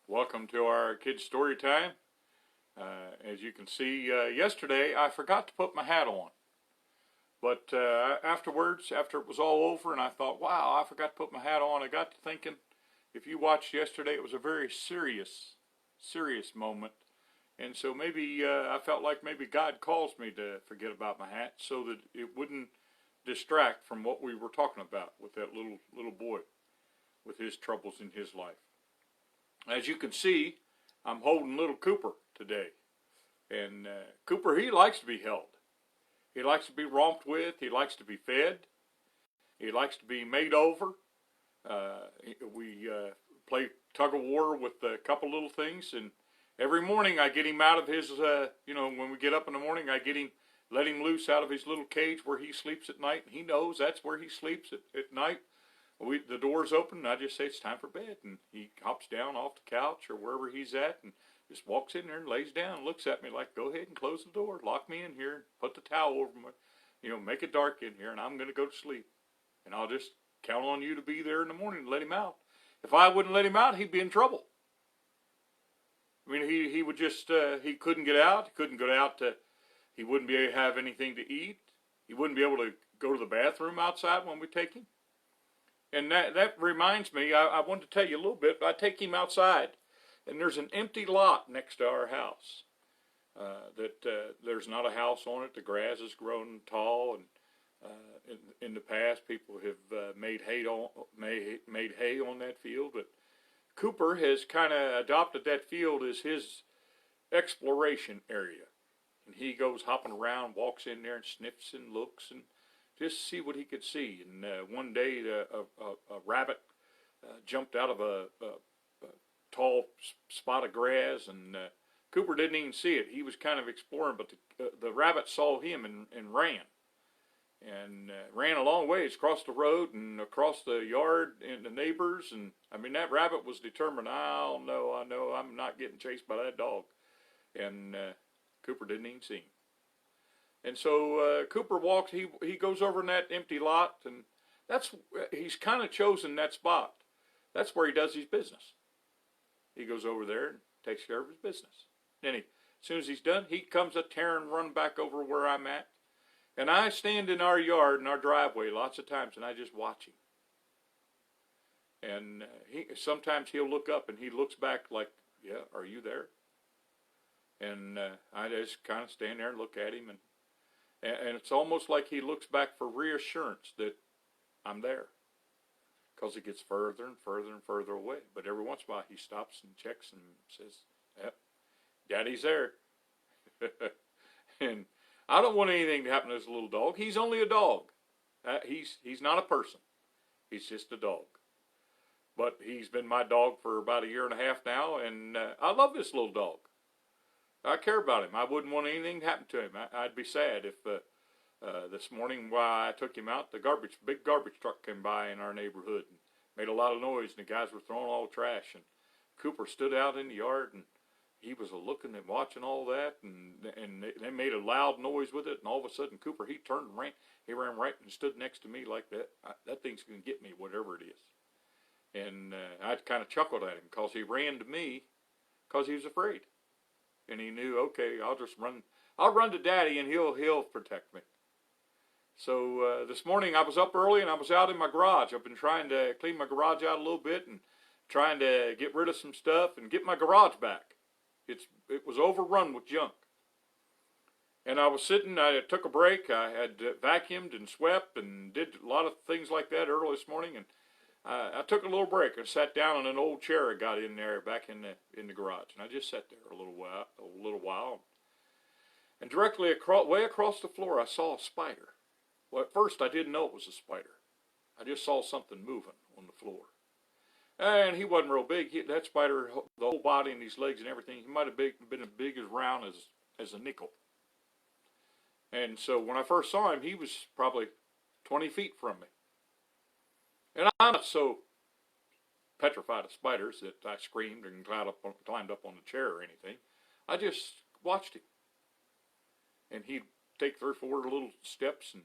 Welcome to our kids' story time. As you can see, yesterday I forgot to put my hat on. But afterwards, after it was all over, and I thought, wow, I forgot to put my hat on, I got to thinking, if you watched yesterday, it was a very serious moment. And so maybe I felt like maybe God calls me to forget about my hat so that it wouldn't distract from what we were talking about with that little boy with his troubles in his life. As you can see, I'm holding little Cooper today. And Cooper, he likes to be held. He likes to be romped with. He likes to be fed. He likes to be made over. We play tug of war with a couple little things. And every morning I get him out of his, when we get up in the morning, let him loose out of his little cage where he sleeps at night. And he knows that's where he sleeps at night. The door's open, and I just say it's time for bed, and he hops down off the couch or wherever he's at and just walks in there and lays down and looks at me like, go ahead and close the door, lock me in here, put the towel over my, make it dark in here, and I'm going to go to sleep. And I'll just count on you to be there in the morning to let him out. If I wouldn't let him out, he'd be in trouble. I mean, he would just, he couldn't get out. He couldn't go out he wouldn't be able to have anything to eat. He wouldn't be able to go to the bathroom outside when we take him. And that reminds me, I wanted to tell you a little bit, but I take him outside, and there's an empty lot next to our house. There's not a house on it. The grass has grown tall, and in the past, people have made hay on that field. But Cooper has kind of adopted that field as his exploration area. And he goes hopping around, walks in there and sniffs and looks and just see what he could see. And one day, a rabbit jumped out of a tall spot of grass, and Cooper didn't even see it. He was kind of exploring, but the rabbit saw him and ran. And ran a long ways across the road and across the yard and the neighbors. And, I mean, that rabbit was determined, I know, I'm not getting chased by that dog. And Cooper didn't even see him. And so Cooper walks, he goes over in that empty lot, and he's kind of chosen that spot. That's where he does his business. He goes over there and takes care of his business. Then as soon as he's done, he comes a tearing run back over where I'm at. And I stand in our yard, in our driveway, lots of times, and I just watch him. And sometimes he'll look up, and he looks back like, yeah, are you there? And I just kind of stand there and look at him, and it's almost like he looks back for reassurance that I'm there, because it gets further and further and further away. But every once in a while he stops and checks and says, yep, Daddy's there. And I don't want anything to happen to this little dog. He's only a dog. He's not a person. He's just a dog. But he's been my dog for about 1.5 years now, and I love this little dog. I care about him. I wouldn't want anything to happen to him. I'd be sad if this morning while I took him out, big garbage truck came by in our neighborhood and made a lot of noise, and the guys were throwing all the trash. And Cooper stood out in the yard, and he was looking and watching all that, and they made a loud noise with it. And all of a sudden, Cooper, he turned and ran. He ran right and stood next to me like that. That thing's going to get me, whatever it is. And I kind of chuckled at him because he ran to me because he was afraid. And he knew, okay, I'll run to Daddy, and he'll protect me. So this morning I was up early, and I was out in my garage. I've been trying to clean my garage out a little bit and trying to get rid of some stuff and get my garage back. It was overrun with junk. And I was sitting, I took a break. I had vacuumed and swept and did a lot of things like that early this morning, and I took a little break and sat down in an old chair I got in there back in the garage, and I just sat there a little while. And directly way across the floor, I saw a spider. Well, at first I didn't know it was a spider. I just saw something moving on the floor. And he wasn't real big. That spider, the whole body and his legs and everything, he might have been as big as round as a nickel. And so when I first saw him, he was probably 20 feet from me. And I'm not so petrified of spiders that I screamed and climbed up on the chair or anything. I just watched him. And he'd take 3 or 4 little steps and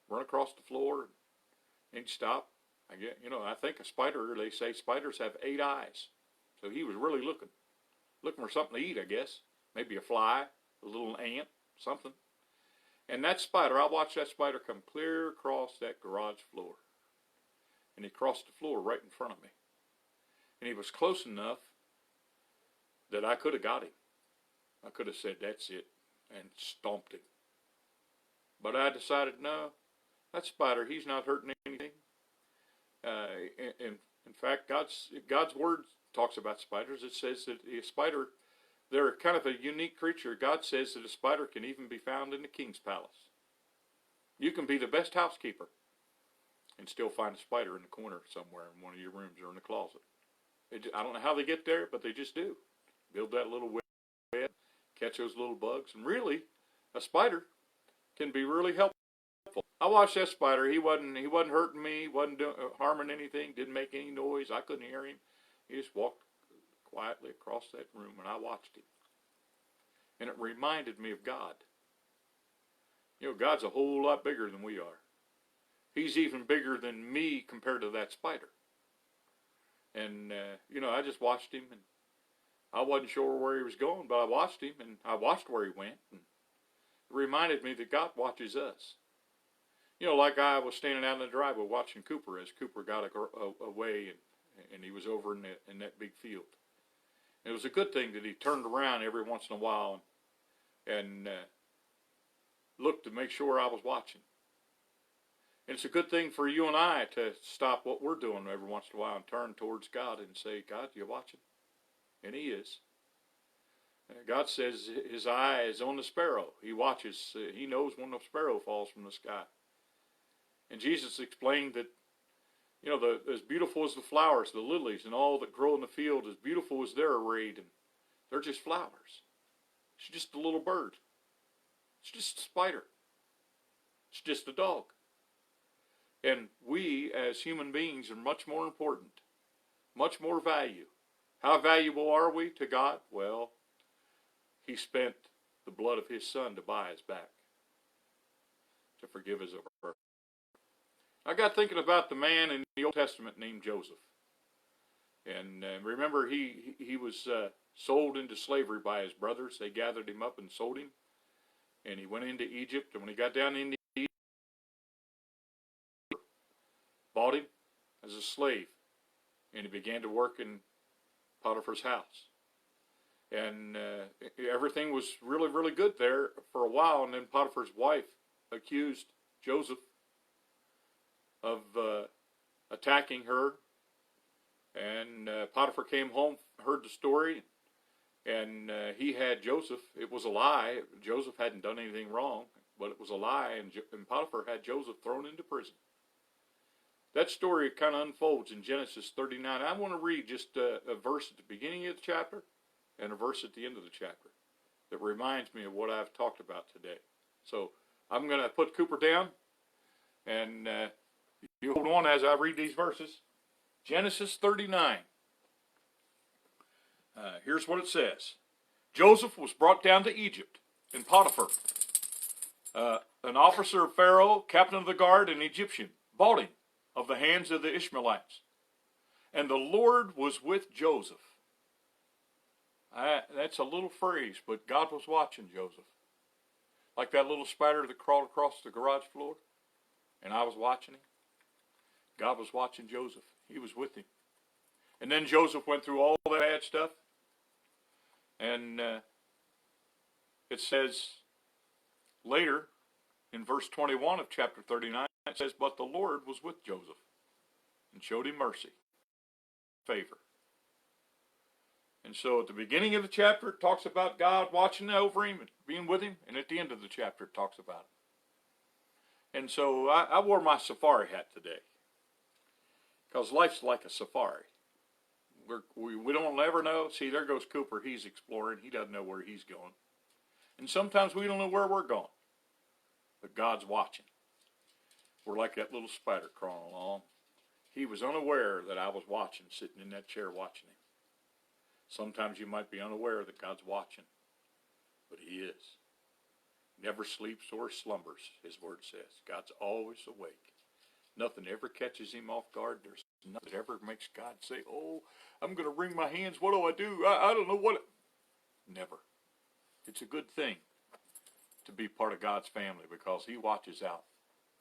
run across the floor, and he'd stop. I think a spider, they say spiders have 8 eyes. So he was really looking for something to eat, I guess. Maybe a fly, a little ant, something. And that spider, I watched that spider come clear across that garage floor. And he crossed the floor right in front of me. And he was close enough that I could have got him. I could have said, that's it, and stomped him. But I decided, no, that spider, he's not hurting anything. In fact, God's word talks about spiders. It says that a spider, they're kind of a unique creature. God says that a spider can even be found in the king's palace. You can be the best housekeeper and still find a spider in the corner somewhere in one of your rooms or in the closet. I don't know how they get there, but they just do. Build that little web, catch those little bugs, and really, a spider can be really helpful. I watched that spider. He wasn't hurting me. Wasn't harming anything. Didn't make any noise. I couldn't hear him. He just walked quietly across that room, and I watched him. And it reminded me of God. You know, God's a whole lot bigger than we are. He's even bigger than me compared to that spider. And, you know, I just watched him, and I wasn't sure where he was going, but I watched him, and I watched where he went. And it reminded me that God watches us. You know, like I was standing out in the driveway watching Cooper as Cooper got away, and he was over in that big field. And it was a good thing that he turned around every once in a while and looked to make sure I was watching. And it's a good thing for you and I to stop what we're doing every once in a while and turn towards God and say, God, you watching? And he is. God says his eye is on the sparrow. He watches. He knows when the sparrow falls from the sky. And Jesus explained that, you know, as beautiful as the flowers, the lilies, and all that grow in the field, as beautiful as they're arrayed, and they're just flowers. It's just a little bird. It's just a spider. It's just a dog. And we, as human beings, are much more important, much more value. How valuable are we to God? Well, he spent the blood of his son to buy us back, to forgive us of our. I got thinking about the man in the Old Testament named Joseph. And remember, he was sold into slavery by his brothers. They gathered him up and sold him. And he went into Egypt. And when he got down into Egypt, bought him as a slave. And he began to work in Potiphar's house. And everything was really, really good there for a while. And then Potiphar's wife accused Joseph of attacking her. And Potiphar came home, heard the story, and he had Joseph. It was a lie. Joseph hadn't done anything wrong, but it was a lie, and Potiphar had Joseph thrown into prison. That story kind of unfolds in Genesis 39. I want to read just a verse at the beginning of the chapter and a verse at the end of the chapter that reminds me of what I've talked about today. So I'm going to put Cooper down, and you hold on as I read these verses. Genesis 39. Here's what it says. Joseph was brought down to Egypt, and Potiphar, an officer of Pharaoh, captain of the guard, an Egyptian, bought him of the hands of the Ishmaelites. And the Lord was with Joseph. That's a little phrase, but God was watching Joseph. Like that little spider that crawled across the garage floor, and I was watching him. God was watching Joseph. He was with him. And then Joseph went through all that bad stuff. And it says later in verse 21 of chapter 39, it says, but the Lord was with Joseph and showed him mercy, favor. And so at the beginning of the chapter, it talks about God watching over him and being with him. And at the end of the chapter, it talks about it. And so I wore my safari hat today. Because life's like a safari. We don't ever know. See, there goes Cooper. He's exploring. He doesn't know where he's going. And sometimes we don't know where we're going. But God's watching. We're like that little spider crawling along. He was unaware that I was watching, sitting in that chair watching him. Sometimes you might be unaware that God's watching. But he is. Never sleeps or slumbers, his word says. God's always awake. Nothing ever catches him off guard. There's nothing that ever makes God say, oh, I'm going to wring my hands. What do I do? I don't know what. Never. It's a good thing to be part of God's family because he watches out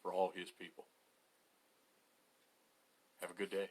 for all his people. Have a good day.